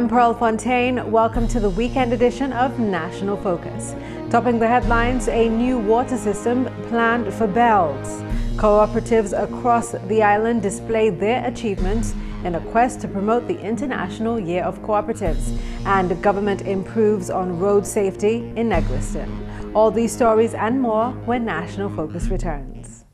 I'm Pearl Fontaine. Welcome to the weekend edition of National Focus. Topping the headlines, a new water system planned for Bells. Cooperatives across the island display their achievements in a quest to promote the International Year of Cooperatives. And government improves on road safety in Negriston. All these stories and more when National Focus returns.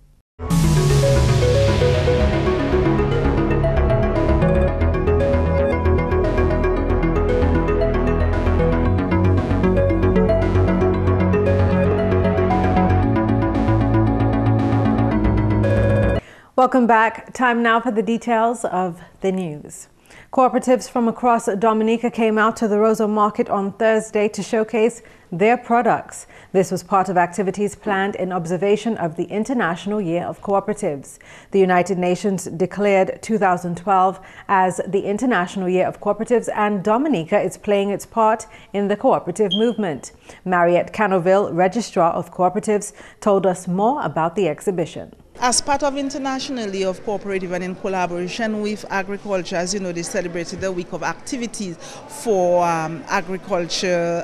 Welcome back. Time now for the details of the news. Cooperatives from across Dominica came out to the Rosa Market on Thursday to showcase their products. This was part of activities planned in observation of the International Year of Cooperatives. The United Nations declared 2012 as the International Year of Cooperatives, and Dominica is playing its part in the cooperative movement. Mariette Canoville, Registrar of Cooperatives, told us more about the exhibition. As part of International Year of Cooperative and in collaboration with agriculture, as you know, they celebrated the week of activities for agriculture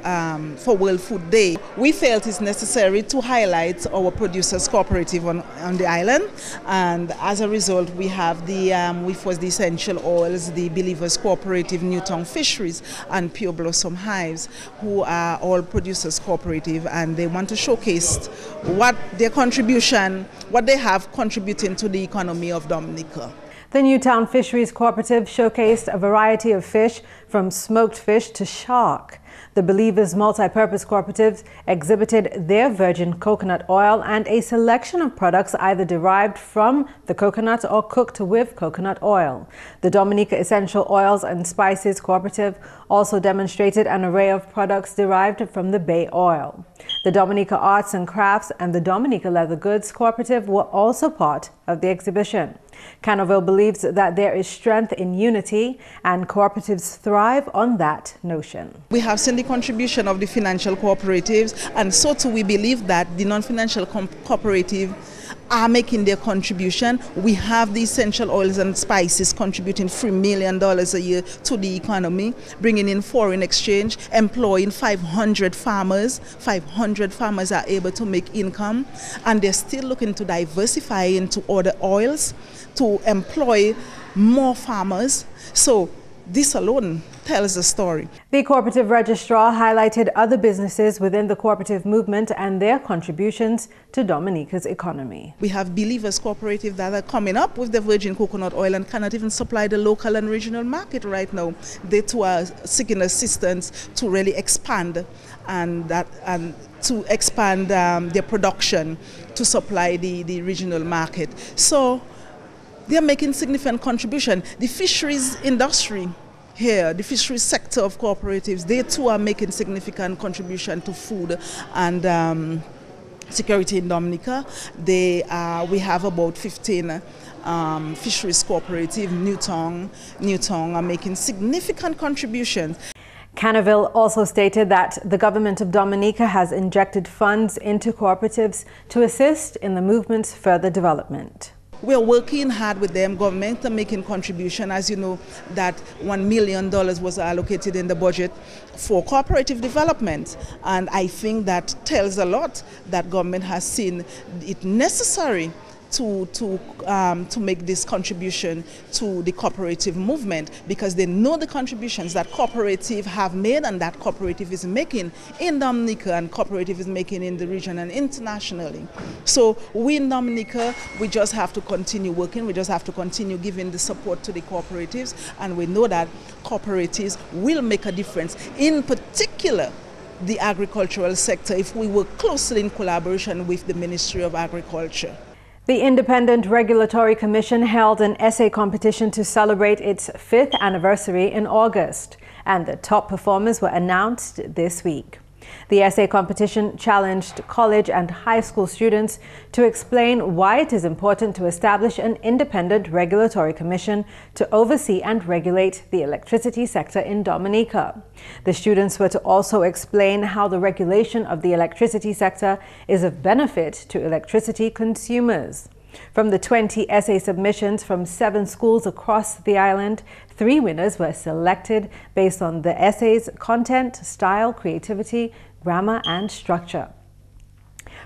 for World Food Day. We felt it's necessary to highlight our producers cooperative on the island, and as a result we have the with the essential oils, the Believers Cooperative, Newtown Fisheries and Pure Blossom Hives, who are all producers cooperative, and they want to showcase what their contribution, what they have contributing to the economy of Dominica. The Newtown Fisheries Cooperative showcased a variety of fish, from smoked fish to shark. The Believers Multi-Purpose Cooperatives exhibited their virgin coconut oil and a selection of products either derived from the coconut or cooked with coconut oil. The Dominica Essential Oils and Spices Cooperative also demonstrated an array of products derived from the bay oil. The Dominica Arts and Crafts and the Dominica Leather Goods Cooperative were also part of the exhibition. Canoville believes that there is strength in unity, and cooperatives thrive on that notion. We have seen the contribution of the financial cooperatives, and so too we believe that the non-financial cooperative are making their contribution. We have the essential oils and spices contributing $3 million a year to the economy, bringing in foreign exchange, employing 500 farmers. 500 farmers are able to make income, and they're still looking to diversify into other oils to employ more farmers. So this alone tells a story. The cooperative registrar highlighted other businesses within the cooperative movement and their contributions to Dominica's economy. We have Believers Cooperative that are coming up with the virgin coconut oil and cannot even supply the local and regional market right now. They too are seeking assistance to really expand and to expand their production to supply the regional market. So they are making significant contribution. The fisheries industry here, the fisheries sector of cooperatives, they too are making significant contribution to food and security in Dominica. We have about 15 fisheries cooperative. Newtown are making significant contributions. Canoville also stated that the government of Dominica has injected funds into cooperatives to assist in the movement's further development. We are working hard with them. Government are making contribution. As you know, that $1 million was allocated in the budget for cooperative development, and I think that tells a lot that government has seen it necessary to make this contribution to the cooperative movement, because they know the contributions that cooperative have made and that cooperative is making in Dominica and cooperative is making in the region and internationally. So we in Dominica, we just have to continue working, we just have to continue giving the support to the cooperatives, and we know that cooperatives will make a difference, in particular the agricultural sector, if we work closely in collaboration with the Ministry of Agriculture. The Independent Regulatory Commission held an essay competition to celebrate its 5th anniversary in August, and the top performers were announced this week. The essay competition challenged college and high school students to explain why it is important to establish an independent regulatory commission to oversee and regulate the electricity sector in Dominica. The students were to also explain how the regulation of the electricity sector is of benefit to electricity consumers. From the 20 essay submissions from 7 schools across the island, 3 winners were selected based on the essay's content, style, creativity, grammar, and structure.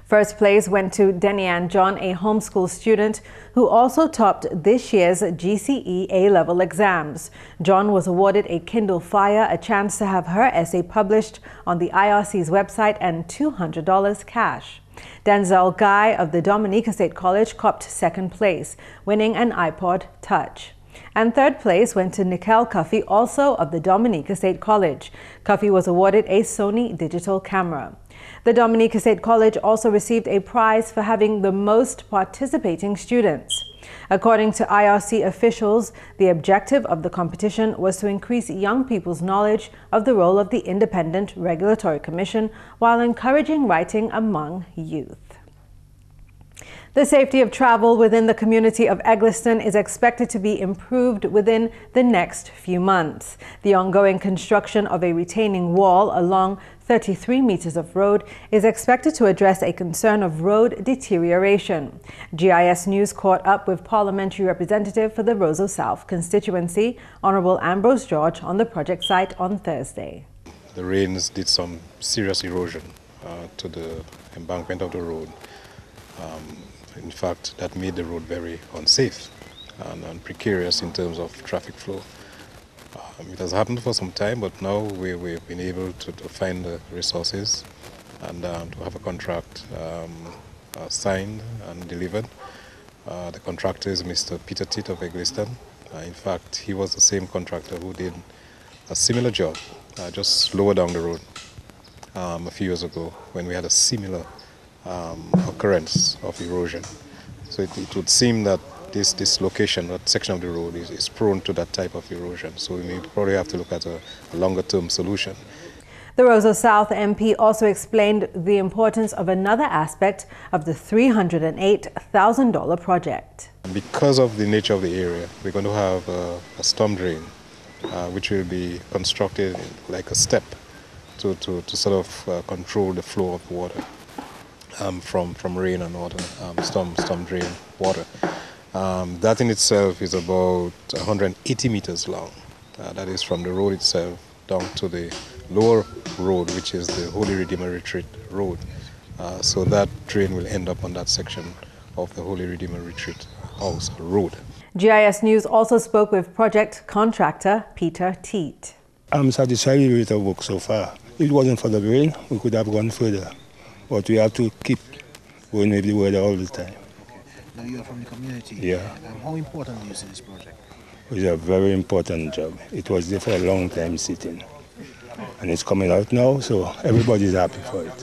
First place went to Denian John, a homeschool student who also topped this year's GCE A-level exams. John was awarded a Kindle Fire, a chance to have her essay published on the IRC's website, and $200 cash. Denzel Guy of the Dominica State College copped second place, winning an iPod Touch. And third place went to Nikhil Cuffey, also of the Dominica State College. Cuffey was awarded a Sony digital camera. The Dominica State College also received a prize for having the most participating students. According to IRC officials, the objective of the competition was to increase young people's knowledge of the role of the Independent Regulatory Commission while encouraging writing among youth. The safety of travel within the community of Eggleston is expected to be improved within the next few months. The ongoing construction of a retaining wall along 33 meters of road is expected to address a concern of road deterioration. GIS News caught up with parliamentary representative for the Roseau South constituency, Honorable Ambrose George, on the project site on Thursday. The rains did some serious erosion to the embankment of the road. In fact, that made the road very unsafe and precarious in terms of traffic flow. It has happened for some time, but now we've been able to find the resources and to have a contract signed and delivered. The contractor is Mr. Peter Titt of Eggleston. In fact, he was the same contractor who did a similar job just lower down the road a few years ago when we had a similar occurrence of erosion. So it would seem that this location, that section of the road is prone to that type of erosion. So we may probably have to look at a longer-term solution. The Roseau South MP also explained the importance of another aspect of the $308,000 project. Because of the nature of the area, we're going to have a storm drain, which will be constructed like a step to sort of control the flow of water. From rain and water, storm drain water. That in itself is about 180 meters long. That is from the road itself down to the lower road, which is the Holy Redeemer Retreat Road. So that drain will end up on that section of the Holy Redeemer Retreat House Road. GIS News also spoke with project contractor Peter Titt. I'm satisfied with the work so far. If it wasn't for the rain, we could have gone further. But we have to keep going with the weather all the time. Okay. Now you are from the community. Yeah. How important do you see this project? It's a very important job. It was there for a long time sitting. And it's coming out now, so everybody's happy for it.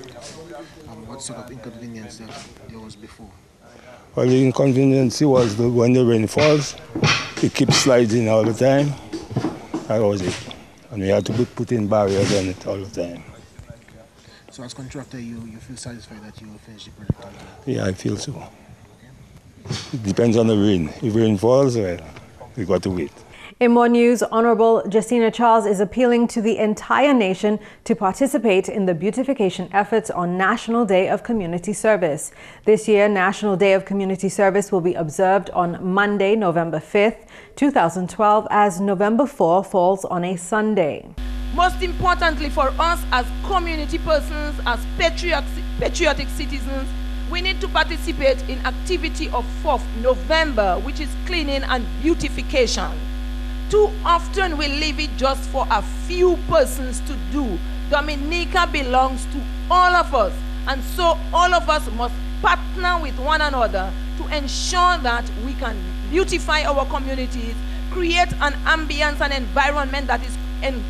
What sort of inconvenience there was before? Well, the inconvenience was when the rain falls, it keeps sliding all the time. That was it. And we had to put in barriers on it all the time. So as contractor, you feel satisfied that you will finish the project on time? Yeah, I feel so. Okay. It depends on the rain. If rain falls, well, we got to wait. In more news, Honorable Justina Charles is appealing to the entire nation to participate in the beautification efforts on National Day of Community Service. This year, National Day of Community Service will be observed on Monday, November 5th, 2012, as November 4 falls on a Sunday. Most importantly for us as community persons, as patriotic citizens, we need to participate in activity of 4th November, which is cleaning and beautification. Too often we leave it just for a few persons to do. Dominica belongs to all of us, and so all of us must partner with one another to ensure that we can beautify our communities, create an ambience and environment that is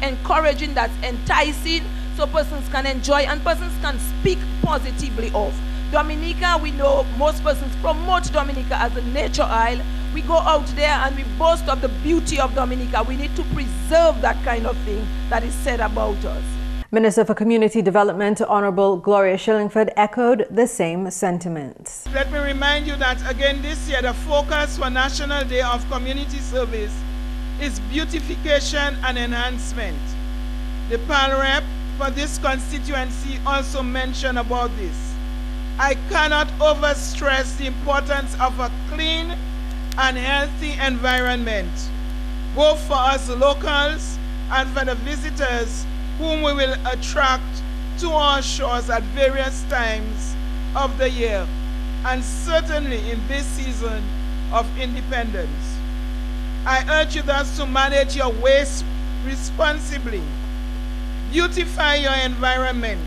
encouraging, that's enticing, so persons can enjoy and persons can speak positively of. Dominica, we know most persons promote Dominica as a nature isle. We go out there and we boast of the beauty of Dominica. We need to preserve that kind of thing that is said about us. Minister for Community Development, Honorable Gloria Shillingford, echoed the same sentiments. Let me remind you that again this year the focus for National Day of Community Service is beautification and enhancement. The PAL rep for this constituency also mentioned about this. I cannot overstress the importance of a clean and healthy environment, both for us locals and for the visitors whom we will attract to our shores at various times of the year, and certainly in this season of independence. I urge you thus to manage your waste responsibly. Beautify your environment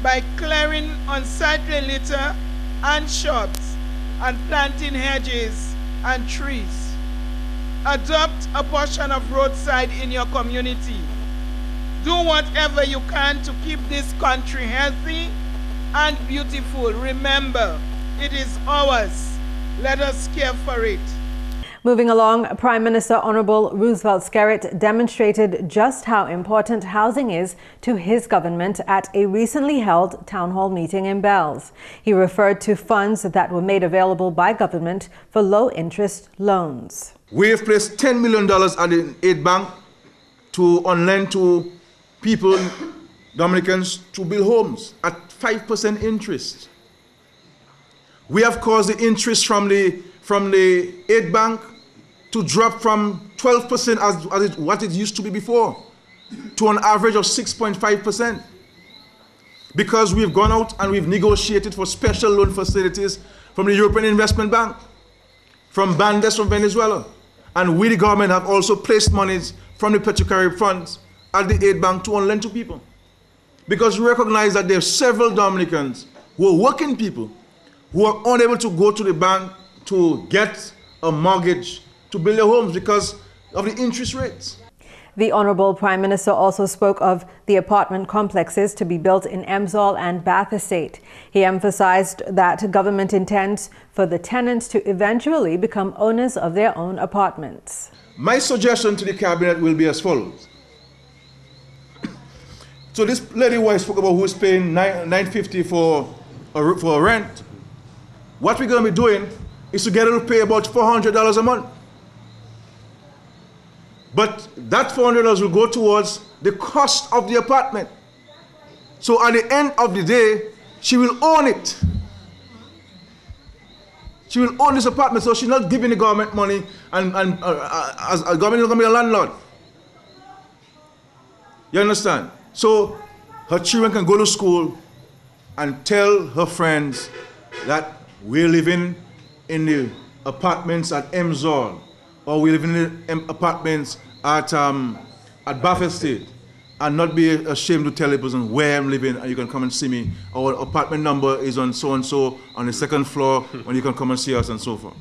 by clearing unsightly litter and shrubs and planting hedges and trees. Adopt a portion of roadside in your community. Do whatever you can to keep this country healthy and beautiful. Remember, it is ours. Let us care for it. Moving along, Prime Minister Honorable Roosevelt Skerrit demonstrated just how important housing is to his government at a recently held town hall meeting in Bells. He referred to funds that were made available by government for low-interest loans. We have placed $10 million at the aid bank on lend to people, Dominicans, to build homes at 5% interest. We have caused the interest from the aid bank to drop from 12% as what it used to be before to an average of 6.5%. Because we've gone out and we've negotiated for special loan facilities from the European Investment Bank, from Bandes from Venezuela. And we, the government, have also placed monies from the Petrocarib funds at the aid bank to lend to people. Because we recognize that there are several Dominicans who are working people who are unable to go to the bank to get a mortgage to build their homes because of the interest rates. The Honourable Prime Minister also spoke of the apartment complexes to be built in Emsall and Bath Estate. He emphasized that government intends for the tenants to eventually become owners of their own apartments. My suggestion to the Cabinet will be as follows. So this lady who I spoke about who's paying $950 for a rent, what we're going to be doing is to get her to pay about $400 a month. But that $400 will go towards the cost of the apartment. So at the end of the day, she will own it. She will own this apartment, so she's not giving the government money, and as a government is going to be a landlord. You understand? So her children can go to school and tell her friends that we're living in the apartments at Emsall, or we live in the apartments at Bath Estate, and not be ashamed to tell the person where I'm living, and you can come and see me. Our apartment number is on so-and-so on the second floor, when you can come and see us, and so forth.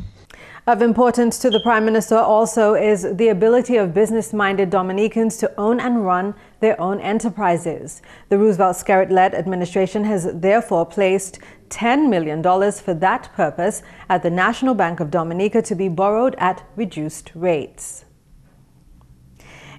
Of importance to the Prime Minister also is the ability of business-minded Dominicans to own and run their own enterprises. The Roosevelt Skerrit-led administration has therefore placed $10 million for that purpose at the National Bank of Dominica to be borrowed at reduced rates.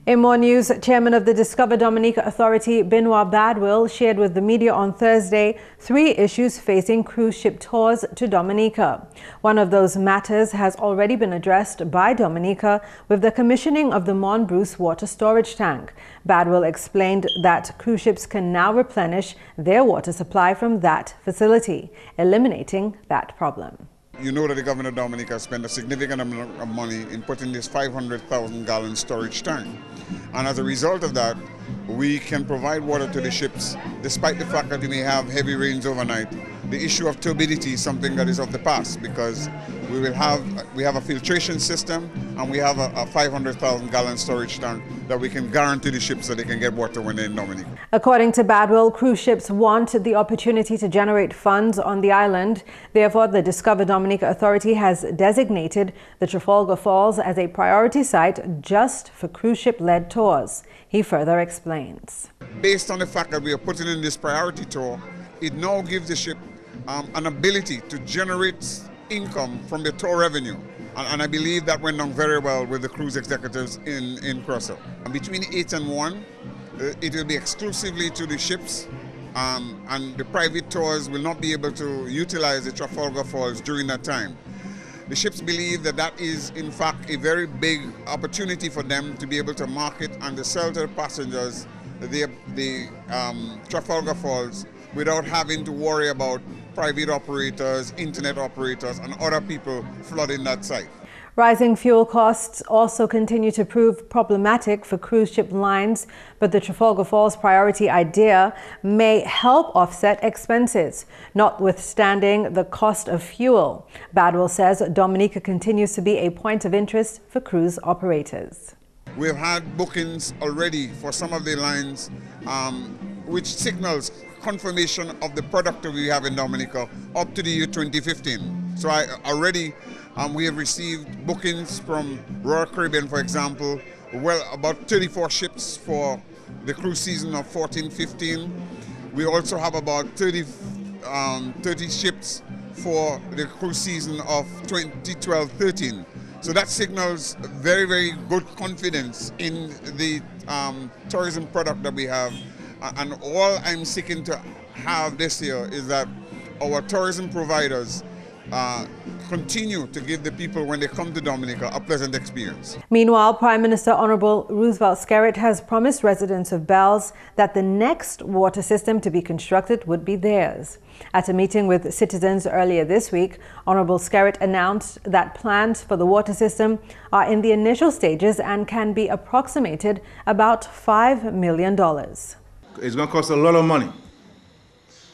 In more news, Chairman of the Discover Dominica Authority, Benoit Badwill, shared with the media on Thursday 3 issues facing cruise ship tours to Dominica. One of those matters has already been addressed by Dominica with the commissioning of the Mon Bruce water storage tank. Badwill explained that cruise ships can now replenish their water supply from that facility, eliminating that problem. You know that the government of Dominica spent a significant amount of money in putting this 500,000 gallon storage tank. And as a result of that, we can provide water to the ships despite the fact that we may have heavy rains overnight. The issue of turbidity is something that is of the past, because we have a filtration system, and we have a 500,000 gallon storage tank that we can guarantee the ships so they can get water when they're in Dominica. According to Badwill, cruise ships want the opportunity to generate funds on the island. Therefore, the Discover Dominica Authority has designated the Trafalgar Falls as a priority site just for cruise ship-led tours. He further explains. Based on the fact that we are putting in this priority tour, it now gives the ship an ability to generate income from the tour revenue. And I believe that went down very well with the cruise executives in Creole. Between 8 and 1, it will be exclusively to the ships, and the private tours will not be able to utilize the Trafalgar Falls during that time. The ships believe that that is in fact a very big opportunity for them to be able to market and to sell to the passengers the Trafalgar Falls without having to worry about private operators, internet operators, and other people flooding that site. Rising fuel costs also continue to prove problematic for cruise ship lines, but the Trafalgar Falls priority idea may help offset expenses, notwithstanding the cost of fuel. Badwell says Dominica continues to be a point of interest for cruise operators. We've had bookings already for some of the lines, which signals confirmation of the product that we have in Dominica up to the year 2015. So we have received bookings from Royal Caribbean, for example, well, about 34 ships for the cruise season of 14-15. We also have about 30 ships for the cruise season of 2012-13. So that signals very, very good confidence in the tourism product that we have. And all I'm seeking to have this year is that our tourism providers continue to give the people, when they come to Dominica, a pleasant experience. Meanwhile, Prime Minister Honorable Roosevelt Skerritt has promised residents of Bells that the next water system to be constructed would be theirs. At a meeting with citizens earlier this week, Honorable Skerritt announced that plans for the water system are in the initial stages and can be approximated about $5 million. It's going to cost a lot of money.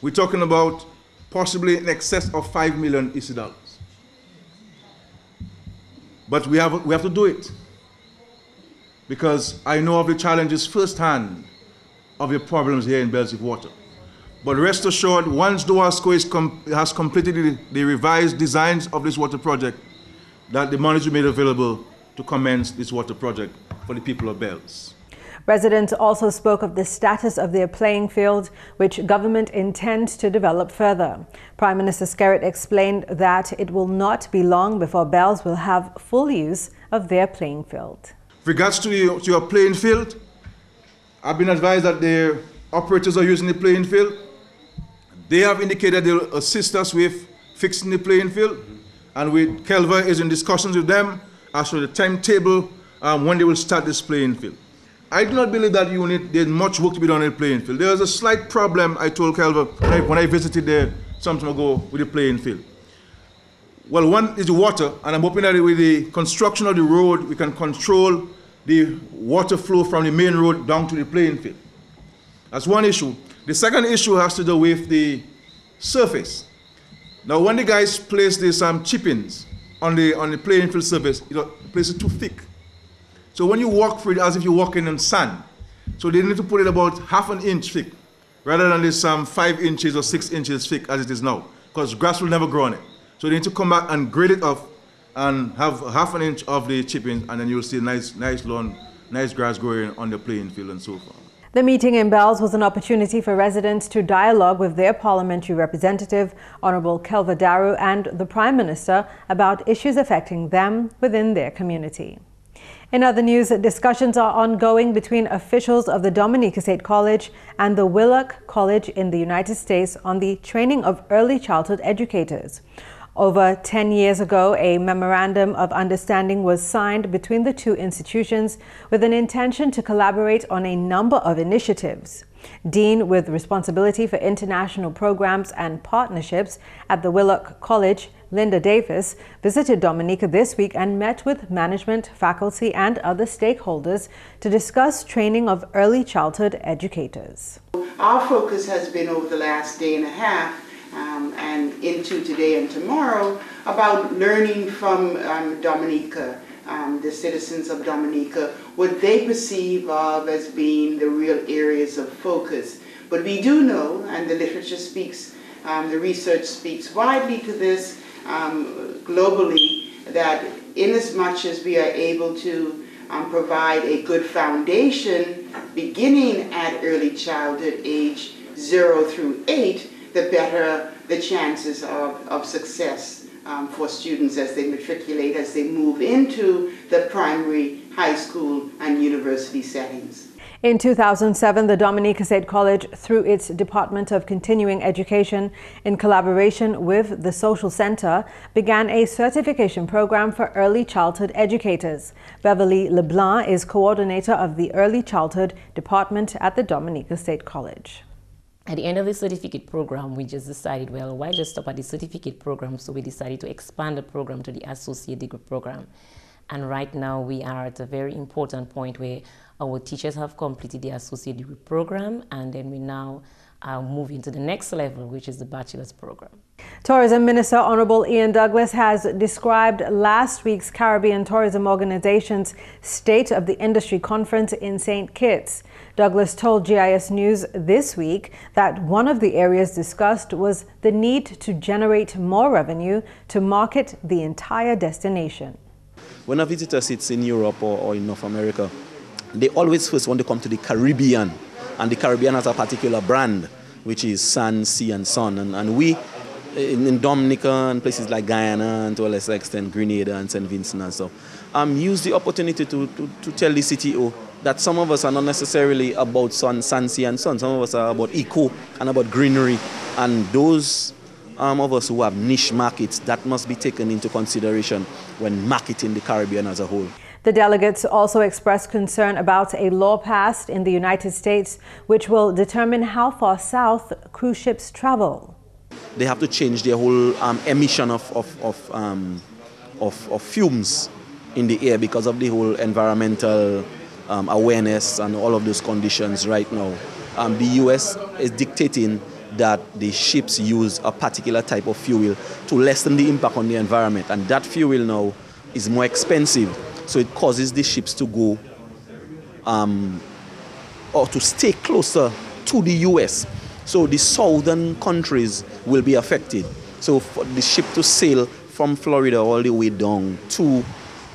We're talking about possibly in excess of $5 million EC. But we have to do it, because I know of the challenges firsthand of the problems here in Bells with water. But rest assured, once DOASCO has completed the revised designs of this water project, that the money will be made available to commence this water project for the people of Bells. Residents also spoke of the status of their playing field, which government intends to develop further. Prime Minister Skerritt explained that it will not be long before Bells will have full use of their playing field. With regards to your playing field, I've been advised that the operators are using the playing field. They have indicated they'll assist us with fixing the playing field, and Kelva is in discussions with them as to the timetable when they will start this playing field. I do not believe that there's much work to be done in the playing field. There was a slight problem, I told Kelva, when I visited there some time ago with the playing field. Well, one is the water, and I'm hoping that with the construction of the road, we can control the water flow from the main road down to the playing field. That's one issue. The second issue has to do with the surface. Now, when the guys place these chip-ins on the playing field surface, the place is too thick. So when you walk through it, as if you're walking in sand, so they need to put it about ½ an inch thick, rather than this 5 inches or 6 inches thick as it is now, because grass will never grow on it. So they need to come back and grade it off and have ½ an inch of the chipping, and then you'll see nice lawn, nice grass growing on the playing field and so forth. The meeting in Bells was an opportunity for residents to dialogue with their parliamentary representative, Honorable Kelva Daru, and the Prime Minister about issues affecting them within their community. In other news, discussions are ongoing between officials of the Dominica State College and the Willock College in the United States on the training of early childhood educators. Over 10 years ago, a memorandum of understanding was signed between the two institutions with an intention to collaborate on a number of initiatives. Dean with responsibility for international programs and partnerships at the Willock College, Linda Davis, visited Dominica this week and met with management, faculty, and other stakeholders to discuss training of early childhood educators. Our focus has been over the last day and a half and into today and tomorrow about learning from Dominica, the citizens of Dominica, what they perceive of as being the real areas of focus. But we do know, and the literature speaks, the research speaks widely to this globally, that inasmuch as we are able to provide a good foundation beginning at early childhood age 0 through 8, the better the chances of success for students as they matriculate, as they move into the primary, high school, and university settings. In 2007, the Dominica State College, through its Department of Continuing Education, in collaboration with the Social Center, began a certification program for early childhood educators. Beverly LeBlanc is coordinator of the Early Childhood Department at the Dominica State College. At the end of the certificate program, we just decided, well, why just stop at the certificate program? So we decided to expand the program to the associate degree program. And right now we are at a very important point where our teachers have completed the associate degree program, and then we now moving to the next level, which is the bachelor's program. Tourism Minister Honorable Ian Douglas has described last week's Caribbean Tourism Organization's State of the Industry Conference in St. Kitts. Douglas told GIS News this week that one of the areas discussed was the need to generate more revenue to market the entire destination. When a visitor sits in Europe or in North America, they always first want to come to the Caribbean. And the Caribbean has a particular brand, which is sand, sea, and sun. And we, in Dominica and places like Guyana and to a lesser extent Grenada and St. Vincent and stuff, use the opportunity to tell the CTO that some of us are not necessarily about sun, sand, sea, and sun. Some of us are about eco and about greenery. And those of us who have niche markets, that must be taken into consideration when marketing the Caribbean as a whole. The delegates also expressed concern about a law passed in the United States which will determine how far south cruise ships travel. They have to change their whole emission of fumes in the air because of the whole environmental awareness and all of those conditions right now. The US is dictating that the ships use a particular type of fuel to lessen the impact on the environment, and that fuel now is more expensive. So it causes the ships to go or to stay closer to the US. So the southern countries will be affected. So for the ship to sail from Florida all the way down to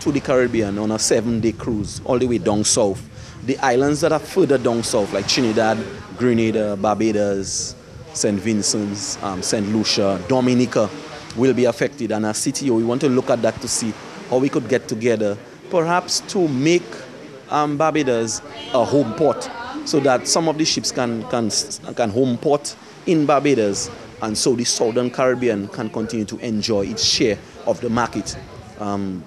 the Caribbean on a 7-day cruise, all the way down south. The islands that are further down south, like Trinidad, Grenada, Barbados, St. Vincent, St. Lucia, Dominica, will be affected. And as CTO, we want to look at that to see how we could get together, perhaps to make Barbados a home port, so that some of the ships can home port in Barbados, and so the Southern Caribbean can continue to enjoy its share of the market,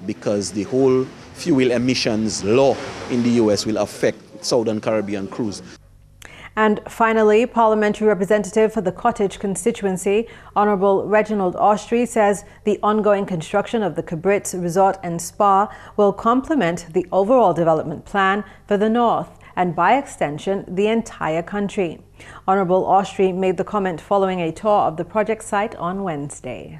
because the whole fuel emissions law in the US will affect Southern Caribbean cruise. And finally, Parliamentary Representative for the Cottage constituency, Honourable Reginald Austrie, says the ongoing construction of the Cabritz Resort and Spa will complement the overall development plan for the North and, by extension, the entire country. Honourable Austrie made the comment following a tour of the project site on Wednesday.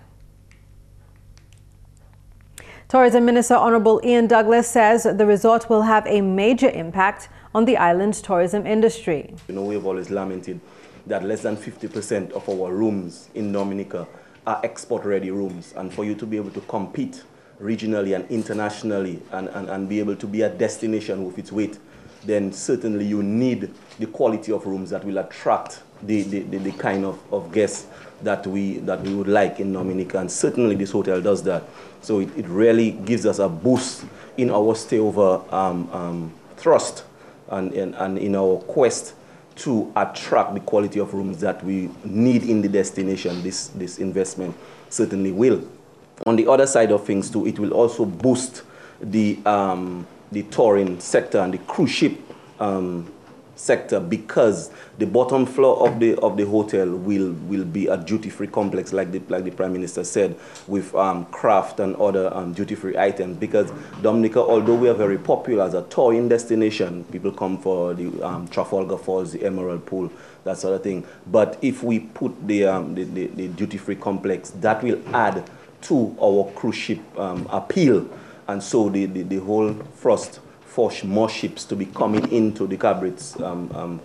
Tourism Minister Honourable Ian Douglas says the resort will have a major impact on the island's tourism industry. You know, we've always lamented that less than 50% of our rooms in Dominica are export-ready rooms. And for you to be able to compete regionally and internationally and be able to be a destination with its weight, then certainly you need the quality of rooms that will attract the kind of guests that we would like in Dominica. And certainly this hotel does that. So it really gives us a boost in our stayover thrust and in our quest to attract the quality of rooms that we need in the destination. This investment certainly will. On the other side of things too, it will also boost the touring sector and the cruise ship sector, because the bottom floor of the hotel will be a duty-free complex, like the Prime Minister said, with craft and other duty-free items. Because Dominica, although we are very popular as a touring destination, people come for the Trafalgar Falls, the Emerald Pool, that sort of thing. But if we put the duty-free complex, that will add to our cruise ship appeal, and so the whole thrust for more ships to be coming into the Cabritz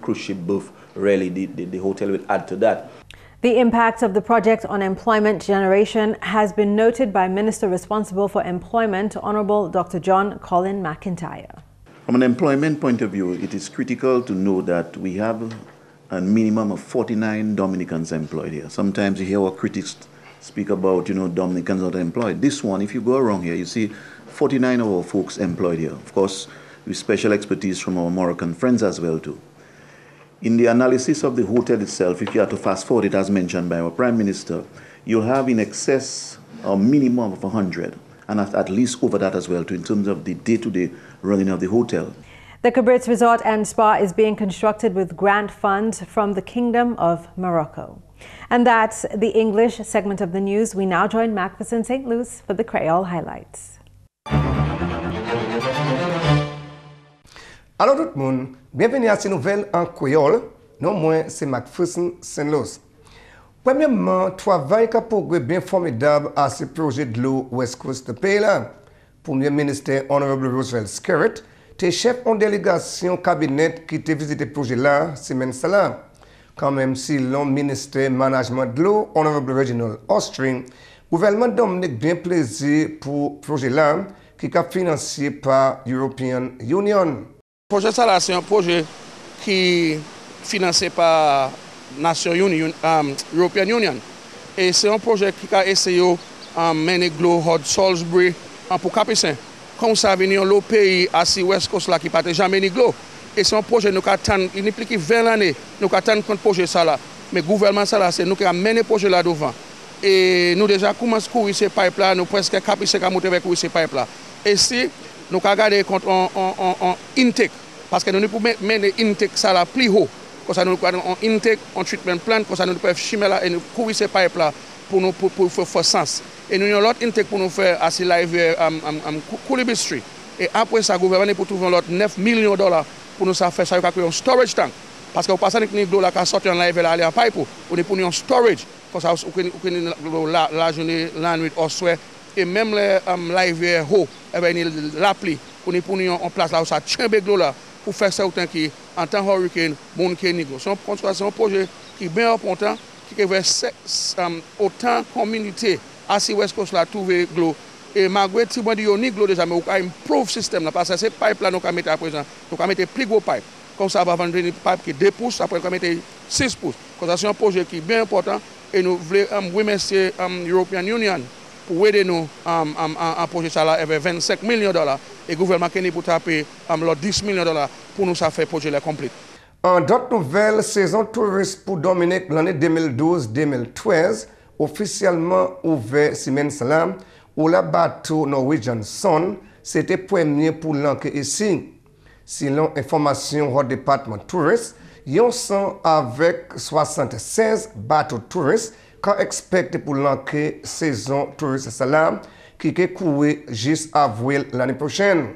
cruise ship berth, really the hotel will add to that. The impact of the project on employment generation has been noted by Minister responsible for employment, Honourable Dr. John Colin McIntyre. From an employment point of view, it is critical to know that we have a minimum of 49 Dominicans employed here. Sometimes you hear our critics speak about, Dominicans not employed. This one, if you go around here, you see 49 of our folks employed here. Of course, with special expertise from our Moroccan friends as well too. In the analysis of the hotel itself, if you have to fast forward it, as mentioned by our Prime Minister, you'll have in excess a minimum of 100, and at least over that as well too, in terms of the day-to-day running of the hotel. The Cabritz Resort and Spa is being constructed with grant funds from the Kingdom of Morocco. And that's the English segment of the news. We now join Macpherson in St. Louis for the Creole highlights. Alors tout le monde, bienvenue à ces nouvelles en créole. Non moins, c'est Macpherson St. Louis. Premièrement, travail qui a progrès bien formidable à ce projet de l'eau West Coast de pays là. Premier ministre Honorable Roosevelt Skerritt, t'es chef en délégation cabinet qui t'a visité le projet là, semaine là. Quand même si le ministère management de l'eau, Honorable Reginald Ostring, gouvernement Dominique bien plaisir pour le projet là, qui est financé par European Union. Le projet ça là, c'est un projet qui est financé par Nations Union, European Union. Et c'est un projet qui a essayé de mener l'eau à Salisbury pour Capucin. Comme ça, venir l'eau pays à si West Coast là qui n'a jamais ni l'eau. Et c'est un projet nous attend, il implique 20 années, nous attendons contre projet ça là. Mais le gouvernement ça là, c'est nous qui avons mené le projet là devant. Et nous déjà commencé à courir ces pipes là, nous presque Capucin à monter avec courir ces pipes là. Et si nous avons regardé contre en intake, parce que nous pouvons mener intake ça là plus haut. Comme ça nous avons un intake, un treatment plan, comme ça nous pouvons chimer là et nous courir ces pipes là pour faire sens. Et nous avons l'autre intake pour nous faire à ce live Coolibis Street. Et après ça, le gouvernement pour trouver l'autre $9 millions pour nous faire ça, créer un storage tank. Parce que vous passez avec l'eau là qui sort en live et aller en pipe, on est pour un storage. Comme ça, la journée, la nuit, au soir. Et même les live haut, l'appli, on est pour nous en place là où ça tient avec l'eau là pour faire ça autant qu'en temps hurricane, mon Kénigo. C'est un projet qui est bien important, qui veut autant communauté à si West Coast là trouver l'eau. Et malgré tout le monde dit déjà, mais on a improve le système parce que ces pipes là nous avons mettre à présent, nous avons mettre plus gros pipes. Comme ça, va vendre une pipe qui est 2 pouces, après nous avons mettre 6 pouces. Comme ça, c'est un projet qui est bien important et nous voulons remercier l'European Union pour aider nous à projet ça là avec $25 millions et le gouvernement Kenya pour taper $10 millions pour nous faire projet là complet. En d'autres nouvelles, saison touriste pour Dominique l'année 2012-2013 officiellement ouvert semaine salam où la bateau Norwegian Sun c'était premier pour l'enquête ici. Selon information au département touriste, ils sont avec 76 bateaux touristes qu'on expecte pour l'enquête saison touriste salam qui est couru juste avril l'année prochaine.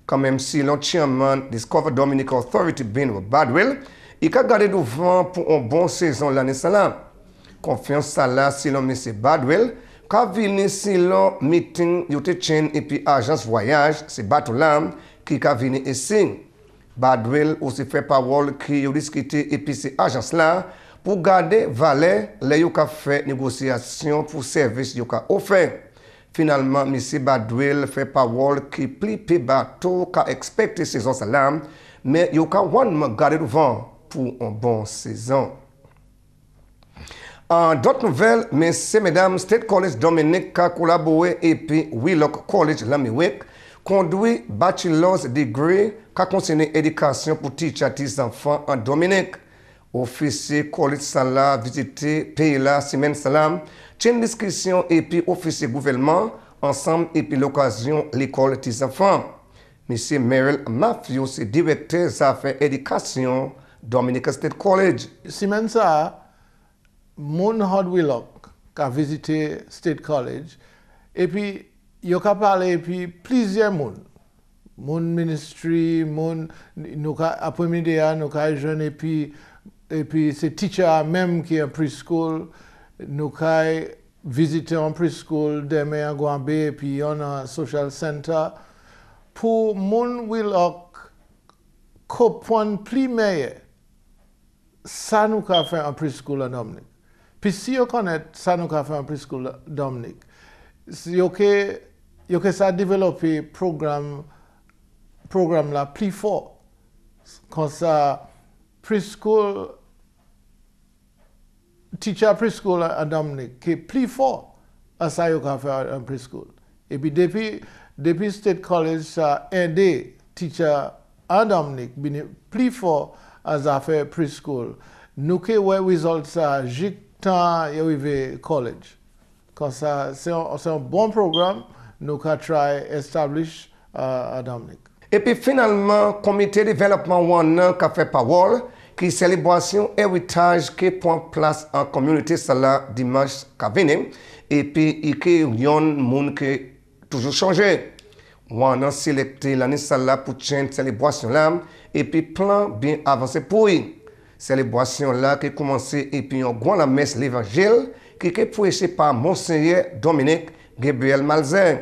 Quand même si le chairman Discover Dominica Authority Ben Badwell, il a gardé devant pour une bonne saison l'année salam. Confiance ça là si l'on M. Badwell, quand venu si l'on meeting yote chain et puis agence voyage, c'est bateau là qui a venu ici. Badwell aussi fait parole qui a discuté et puis c'est agence là pour garder valet les yo ka fait négociation pour service yo ka offert. Finalement, M. Badwell fait parole qui plie pe bateau qu'a expecté saison salam, mais yo ka one garder devant pour une bonne saison. En d'autres nouvelles, messieurs, mesdames, State College Dominica a collaboré et puis Willock College Lamiwek conduit bachelor's degree qui concerne l'éducation pour teacher des enfants en Dominique. Officier College Salah visité pays là semaine salam, tient discussion et puis officier gouvernement ensemble et puis l'occasion l'école des enfants. Monsieur Merrill Matthews, c'est directeur des affaires éducation Dominica State College. Semaine ça mon Hard Willock qui a visité State College et puis il a parlé et puis plusieurs monde mon ministry mon nous après-midi nous a jeune et puis c'est teacher même qui est en preschool nous a visité en preschool demain à Guambe et puis on a social center pour mon Willock point plus meilleur ça nous a fait en preschool à Dominique. Puis si on connaît ça nous a fait en preschool Dominique, si on que ça développer programme là plus fort. Comme ça preschool teacher preschool à Dominique qui est plus fort à ça yo ka fait en preschool. Et puis depuis State College ça aidé teacher à Dominique plus fort à ça fait preschool. Nous que ouais résultat ça tant arrivé college. Comme ça c'est un bon programme nous ka try establish à Dominique. Et puis finalement, comité développement one qui a fait parole, qui célébration héritage qui prend place en communauté cela dimanche qui vient. Et puis il y a un monde qui toujours changé. On a sélecté l'année cela pour une célébration là et puis plan bien avancé pour lui. Célébration là qui commencé et puis on a la messe l'évangile qui est prêché par Monseigneur Dominique Gabriel Malzin.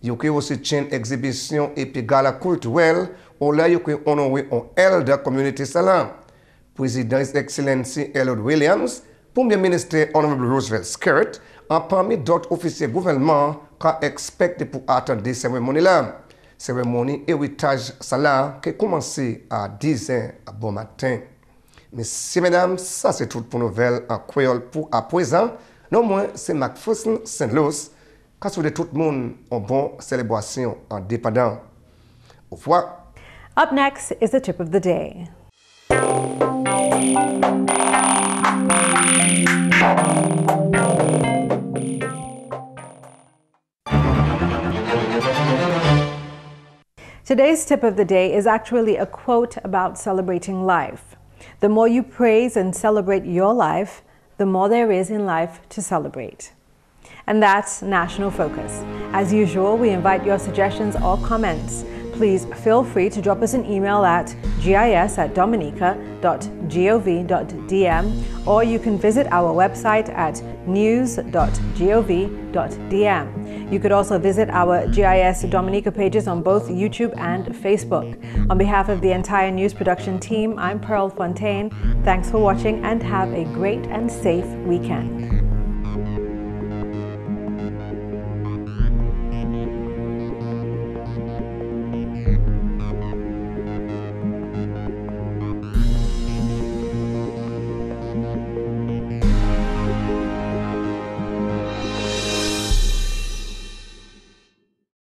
Il y a aussi une exhibition et puis gala culturelle où là il y a honoré un elder communauté salam. Président Excellency Elliot Williams, Premier ministre Honorable Roosevelt Skirt, en parmi d'autres officiers gouvernement qu'a expecté pour attendre des cérémonies là. Cérémonie héritage salam qui a commencé à 10h à bon matin. Messieurs, mesdames, ça c'est tout pour nouvelle en Creole pour à présent. Non moins, c'est Macpherson Saint-Louis. Qu'est-ce que tout le monde en bonne célébration indépendant. Au revoir. Up next is the tip of the day. Today's tip of the day is actually a quote about celebrating life. The more you praise and celebrate your life, the more there is in life to celebrate. And that's National Focus. As usual, we invite your suggestions or comments. Please feel free to drop us an email at gis@dominica.gov.dm, or you can visit our website at news.gov.dm. You could also visit our GIS Dominica pages on both YouTube and Facebook. On behalf of the entire news production team, I'm Fontaine. Thanks for watching and have a great and safe weekend.